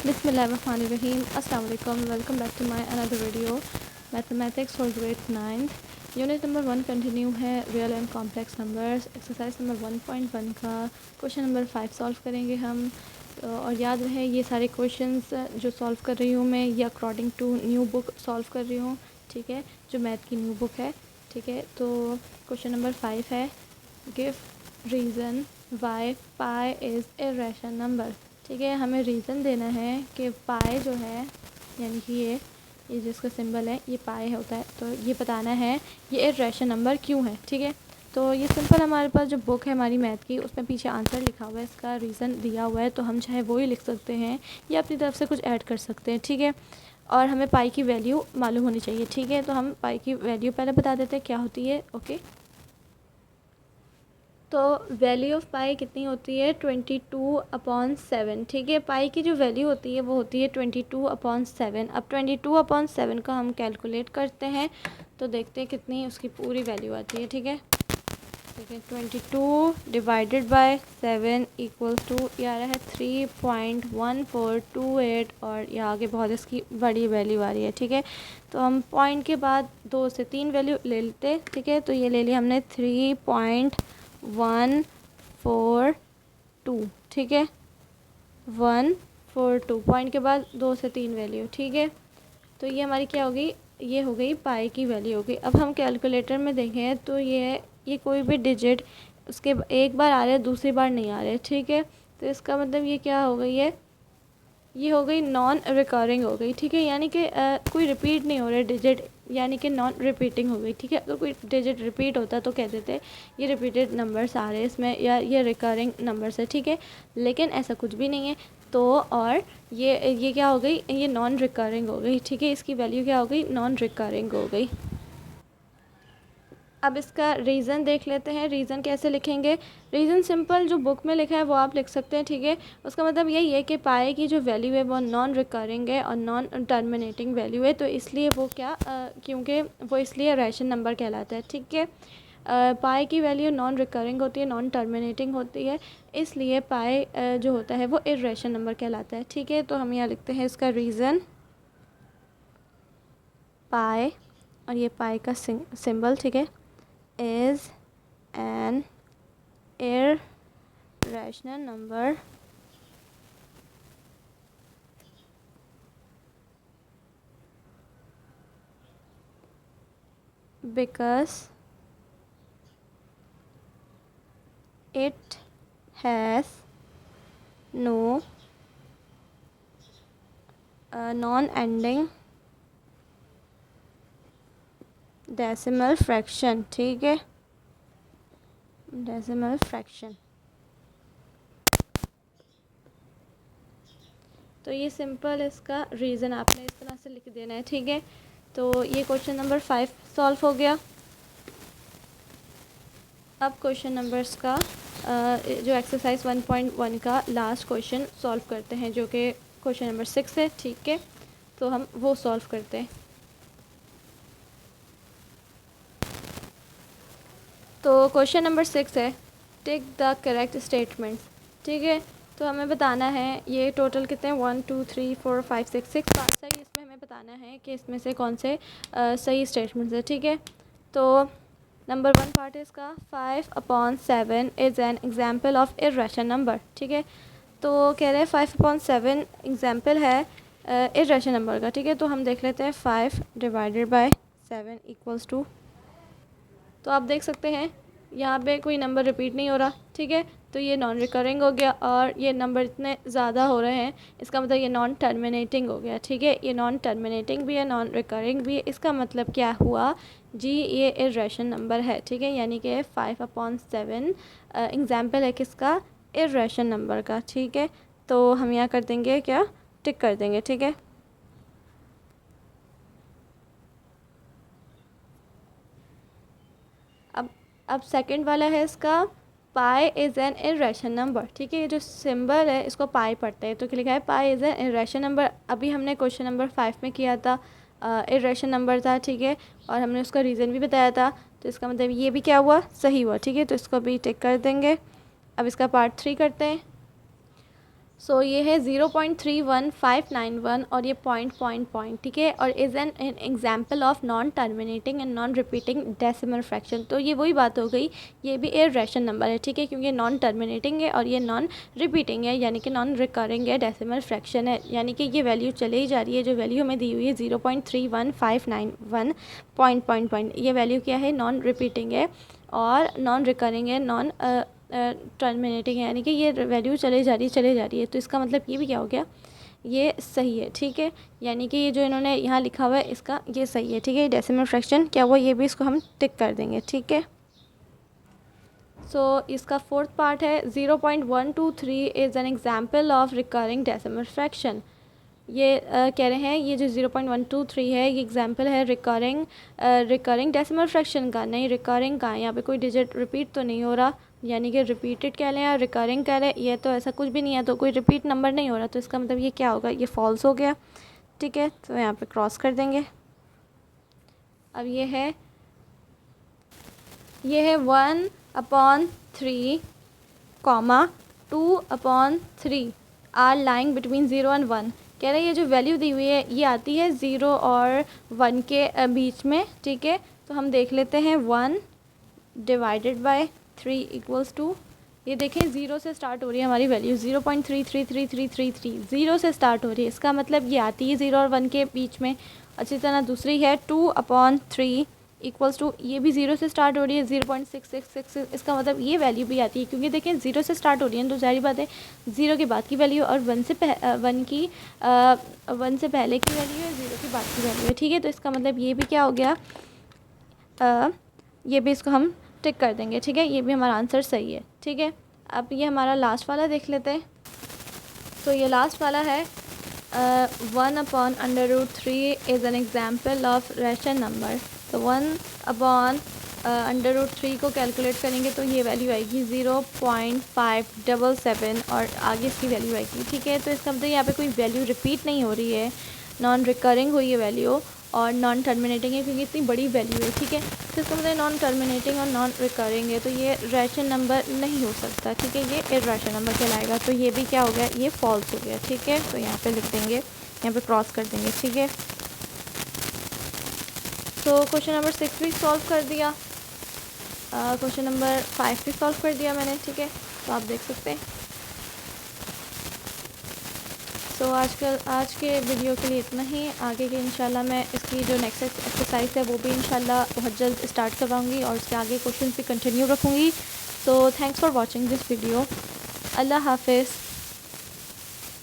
Bismillahirrahmanirrahim. Assalamu alaikum. Welcome back to my another video. Mathematics for grade 9. Unit number 1 continue है real and complex numbers. Exercise number 1.1 का question number 5 solve करेंगे हम। और याद रहे ये सारे क्वेश्चंस जो सॉल्व कर रही हूँ मैं ये according to new book solve कर रही हूँ, ठीक है, जो मैथ की न्यू बुक है, ठीक है। तो क्वेश्चन नंबर 5 है, give reason why pi is a rational number. ठीक है, हमें रीज़न देना है कि पाई जो है, यानी कि ये जिसका सिंबल है ये पाई होता है, तो ये बताना है ये एक रैशनल नंबर क्यों है। ठीक है, तो ये सिंपल हमारे पास जो बुक है हमारी मैथ की उसमें पीछे आंसर लिखा हुआ है, इसका रीज़न दिया हुआ है, तो हम चाहे वो ही लिख सकते हैं या अपनी तरफ से कुछ ऐड कर सकते हैं। ठीक है, और हमें पाई की वैल्यू मालूम होनी चाहिए। ठीक है, तो हम पाई की वैल्यू पहले बता देते हैं क्या होती है। ओके, तो वैल्यू ऑफ पाई कितनी होती है 22/7। ठीक है, पाई की जो वैल्यू होती है वो होती है 22/7। अब 22/7 का हम कैलकुलेट करते हैं तो देखते हैं कितनी उसकी पूरी वैल्यू आती है। ठीक है, 22 डिवाइडेड बाय 7 इक्वल्स टू ये आ रहा है 3.1428 और यहाँ आगे बहुत इसकी बड़ी वैल्यू आ रही है। ठीक है, तो हम पॉइंट के बाद 2 से 3 वैल्यू ले लेते। ठीक है, तो ये ले लिया हमने 3.142। ठीक है, 142 पॉइंट के बाद 2 से 3 वैल्यू। ठीक है, तो ये हमारी क्या होगी, ये हो गई पाई की वैल्यू हो गई। अब हम कैलकुलेटर में देखें तो ये कोई भी डिजिट उसके एक बार आ रहे हैं दूसरी बार नहीं आ रहे। ठीक है, तो इसका मतलब ये क्या हो गई है, ये हो गई नॉन रिकरिंग हो गई। ठीक है, यानी कि कोई रिपीट नहीं हो रहा डिजिट, यानी कि नॉन रिपीटिंग हो गई। ठीक है, अगर कोई डिजिट रिपीट होता तो कहते थे ये रिपीटेड नंबर्स आ रहे हैं इसमें या ये रिकरिंग नंबर्स है। ठीक है, लेकिन ऐसा कुछ भी नहीं है। तो और ये क्या हो गई, ये नॉन रिकरिंग हो गई। ठीक है, इसकी वैल्यू क्या हो गई, नॉन रिकरिंग हो गई। अब इसका रीज़न देख लेते हैं। रीज़न कैसे लिखेंगे, रीज़न सिंपल जो बुक में लिखा है वो आप लिख सकते हैं। ठीक है, उसका मतलब यही है कि पाई की जो वैल्यू है वो नॉन रिकरिंग है और नॉन टर्मिनेटिंग वैल्यू है, तो इसलिए वो क्या क्योंकि वो इसलिए रैशनल नंबर कहलाता है। ठीक है, पाई की वैल्यू नॉन रिकरिंग होती है, नॉन टर्मिनेटिंग होती है, इसलिए पाई जो होता है वो इर्रेशनल नंबर कहलाता है। ठीक है, तो हम यहाँ लिखते हैं इसका रीज़न पाई, और ये पाई का सिंबल, ठीक है, is an irrational number because it has no non-ending decimal fraction. ठीक है, डेसिमल फ्रैक्शन। तो ये सिंपल इसका रीज़न आपने इस तरह से लिख देना है। ठीक है, तो ये क्वेश्चन नंबर 5 सॉल्व हो गया। अब क्वेश्चन नंबर्स का जो एक्सरसाइज 1.1 का लास्ट क्वेश्चन सॉल्व करते हैं, जो कि क्वेश्चन नंबर 6 है। ठीक है, तो हम वो सॉल्व करते हैं। तो क्वेश्चन नंबर 6 है, टिक द करेक्ट स्टेटमेंट्स। ठीक है, तो हमें बताना है ये टोटल कितने हैं, 1 2 3 4 5 6 पाँच सही, इसमें हमें बताना है कि इसमें से कौन से सही स्टेटमेंट्स है। ठीक है, तो नंबर 1 पार्ट है इसका, 5/7 is an example of irrational number. ठीक है, तो कह रहे हैं 5/7 एग्जाम्पल है इर्रेशनल नंबर का। ठीक है, तो हम देख लेते हैं 5 डिवाइडेड बाय 7 इक्वल्स टू, तो आप देख सकते हैं यहाँ पे कोई नंबर रिपीट नहीं हो रहा। ठीक है, तो ये नॉन रिकरिंग हो गया और ये नंबर इतने ज़्यादा हो रहे हैं, इसका मतलब ये नॉन टर्मिनेटिंग हो गया। ठीक है, ये नॉन टर्मिनेटिंग भी है, नॉन रिकरिंग भी है, इसका मतलब क्या हुआ जी, ये इर्रेशनल नंबर है। ठीक है, यानी कि 5/7 एग्जाम्पल है किसका, इर्रेशनल नंबर का। ठीक है, तो हम यहाँ कर देंगे क्या, टिक कर देंगे। ठीक है, अब सेकंड वाला है इसका, पाई इज़ एन इर्रेशनल नंबर। ठीक है, ये जो सिंबल है इसको पाई पढ़ते हैं, तो क्या लिखा है, पाई इज़ एन इर्रेशनल नंबर। अभी हमने क्वेश्चन नंबर 5 में किया था, इर्रेशनल नंबर था। ठीक है, और हमने उसका रीज़न भी बताया था, तो इसका मतलब ये भी क्या हुआ, सही हुआ। ठीक है, तो इसको भी टिक कर देंगे। अब इसका पार्ट 3 करते हैं। सो ये है 0.31591 और ये पॉइंट, ठीक है, और is an example of non terminating and non repeating decimal fraction. तो ये वही बात हो गई, ये भी इर्रेशनल नंबर है, ठीक है, क्योंकि नॉन टर्मिनेटिंग है और ये नॉन रिपीटिंग है, यानी कि नॉन रिकरिंग है, डेसिमल फ्रैक्शन है, यानी कि ये वैल्यू चले ही जा रही है। जो वैल्यू हमें दी हुई है 0.31591 पॉइंट, ये वैल्यू क्या है, नॉन रिपीटिंग है और नॉन रिकरिंग है, नॉन टर्मिनेटिंग है, यानी कि ये वैल्यू चले जा रही है। तो इसका मतलब ये भी क्या हो गया, ये सही है, ठीक है, यानी कि ये जो इन्होंने यहाँ लिखा हुआ है इसका ये सही है, ठीक है। डेसिमल फ्रैक्शन क्या हुआ, ये भी इसको हम टिक कर देंगे, ठीक है। सो इसका फोर्थ पार्ट है 0.123 is an example of recurring decimal fraction. ये कह रहे हैं ये जो 0.123 है ये एग्जांपल है रिकरिंग डेसिमल फ्रैक्शन का। नहीं, रिकरिंग का है, यहाँ पे कोई डिजिट रिपीट तो नहीं हो रहा, यानी कि रिपीटेड कह लें या रिकरिंग कह लें, ये तो ऐसा कुछ भी नहीं है, तो कोई रिपीट नंबर नहीं हो रहा, तो इसका मतलब ये क्या होगा, ये फॉल्स हो गया, ठीक है। तो यहाँ पे क्रॉस कर देंगे। अब ये है 1/3, 2/3 आर लाइंग बिटवीन 0 एंड 1। कह रहे हैं ये जो वैल्यू दी हुई है ये आती है 0 और 1 के बीच में, ठीक है। तो हम देख लेते हैं 1 डिवाइडेड बाय 3 इक्वल्स टू, ये देखें 0 से स्टार्ट हो रही है हमारी वैल्यू, 0.333333 0 से स्टार्ट हो रही है, इसका मतलब ये आती है 0 और 1 के बीच में। अच्छी तरह दूसरी है 2/3 इक्वल्स टू, ये भी 0 से स्टार्ट हो रही है 0.6666, इसका मतलब ये वैल्यू भी आती है, क्योंकि देखें 0 से स्टार्ट हो रही है तो जाहिर बात है 0 के बाद की वैल्यू और 1 से पहले की वैल्यू है, 0 के बाद की वैल्यू है, ठीक है। तो इसका मतलब ये भी क्या हो गया, ये भी इसको हम टिक कर देंगे, ठीक है, ये भी हमारा आंसर सही है, ठीक है। अब ये हमारा लास्ट वाला देख लेते हैं। तो ये लास्ट वाला है 1/√3 is an example of rational number. तो 1/√3 को कैलकुलेट करेंगे तो ये वैल्यू आएगी 0.577 और आगे इसकी वैल्यू आएगी, ठीक है। तो इसका मतलब यहाँ पे कोई वैल्यू रिपीट नहीं हो रही है, नॉन रिकरिंग हुई है वैल्यू और नॉन टर्मिनेटिंग है, क्योंकि इतनी बड़ी वैल्यू है, ठीक है। तो इसका मतलब नॉन टर्मिनेटिंग और नॉन रिकरिंग है, तो ये रैशनल नंबर नहीं हो सकता, ठीक है, ये इर्रेशनल नंबर कहलाएगा। तो ये भी क्या हो गया, ये फॉल्स हो गया, ठीक है। तो यहाँ पे लिख देंगे, यहाँ पे क्रॉस कर देंगे, ठीक है। तो क्वेश्चन नंबर 6 भी सॉल्व कर दिया, क्वेश्चन नंबर 5 भी सॉल्व कर दिया मैंने, ठीक है। तो आप देख सकते हैं। तो आज के वीडियो के लिए इतना ही। आगे के इंशाल्लाह मैं इसकी जो नेक्स्ट एक्सरसाइज है वो भी इंशाल्लाह बहुत जल्द स्टार्ट करवाऊँगी और उसके आगे क्वेश्चन भी कंटिन्यू रखूँगी। तो thanks for watching this video. अल्लाह हाफिज़।